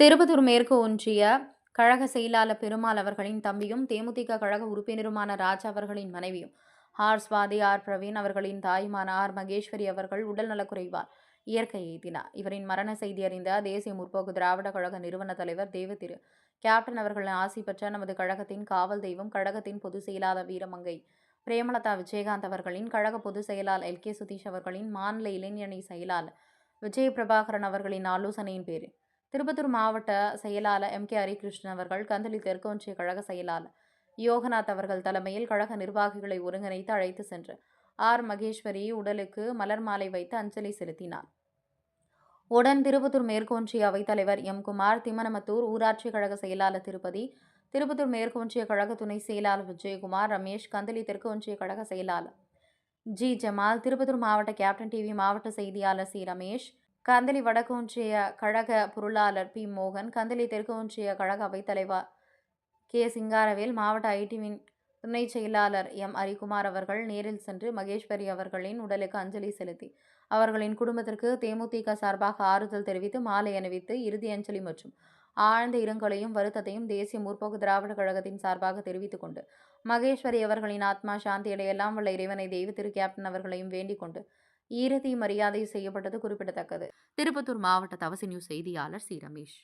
திருப்பத்தூர் மேற்கு ஒன்றிய கழக செயலாளர் பெருமாள் அவர்களின் தம்பியும் தேமுதிக கழக உறுப்பினருமான ராஜா அவர்களின் மனைவியும் சுவாதி பிரவீன் அவர்களின் தாயுமான மகேஸ்வரி அவர்கள் உடல் நலக்குறைவால் இயற்கை எய்தினார். இவரின் மரண செய்தி அறிந்த தேசிய முற்போக்கு திராவிட கழக நிறுவன தலைவர் தேவதிரு கேப்டன் அவர்களின் ஆசி பெற்ற நமது கழகத்தின் காவல் தெய்வம், கழகத்தின் பொதுச் செயலாளர் வீரமங்கை பிரேமலதா விஜயகாந்த் அவர்களின், கழக பொதுச் செயலாளர் LK சுதீஷ் அவர்களின், மாநில இளைஞரணி செயலாளர் விஜய பிரபாகரன் அவர்களின் ஆலோசனையின் பேரில் திருப்பத்தூர் மாவட்ட செயலாளர் MK ஹரிகிருஷ்ணன் அவர்கள், கந்தளி தெற்கு ஒன்றிய கழக செயலாளர் யோகநாத் அவர்கள் தலைமையில் கழக நிர்வாகிகளை ஒருங்கிணைத்து அழைத்து சென்று மகேஸ்வரி உடலுக்கு மலர் மாலை வைத்து அஞ்சலி செலுத்தினார். உடன் திருப்பத்தூர் மேற்கு ஒன்றிய அவைத்தலைவர் குமார், திம்மனமத்தூர் ஊராட்சி கழக செயலாளர் திருப்பதி, திருப்பத்தூர் மேற்கு ஒன்றிய கழக துணை செயலாளர் விஜயகுமார், ரமேஷ், கந்தளி தெற்கு ஒன்றிய கழக செயலாளர் ஜமால், திருப்பத்தூர் மாவட்ட கேப்டன் டிவி மாவட்ட செய்தியாளர் ரமேஷ், கந்தளி வடக்கு ஒன்றிய கழக பொருளாளர் மோகன், கந்தளி தெற்கு ஒன்றிய கழக அவைத்தலைவர் சிங்காரவேல், மாவட்ட ஐடிவின் துணை செயலாளர் ஹரிகுமார் அவர்கள் நேரில் சென்று மகேஸ்வரி அவர்களின் உடலுக்கு அஞ்சலி செலுத்தி அவர்களின் குடும்பத்திற்கு தேமுதிக சார்பாக ஆறுதல் தெரிவித்து மாலை அணிவித்து இறுதி அஞ்சலி மற்றும் ஆழ்ந்த இரங்கலையும் வருத்தத்தையும் தேசிய முற்போக்கு திராவிட கழகத்தின் சார்பாக தெரிவித்துக் கொண்டு மகேஸ்வரி அவர்களின் ஆத்மா சாந்தியடைய எல்லாம் வல்ல இறைவனை தெய்வ திரு கேப்டன் அவர்களையும் வேண்டிக் கொண்டு ஈரதி மரியாதை செய்யப்பட்டது குறிப்பிடத்தக்கது. திருப்பத்தூர் மாவட்ட தவசி நியூஸ் செய்தியாளர் ரமேஷ்.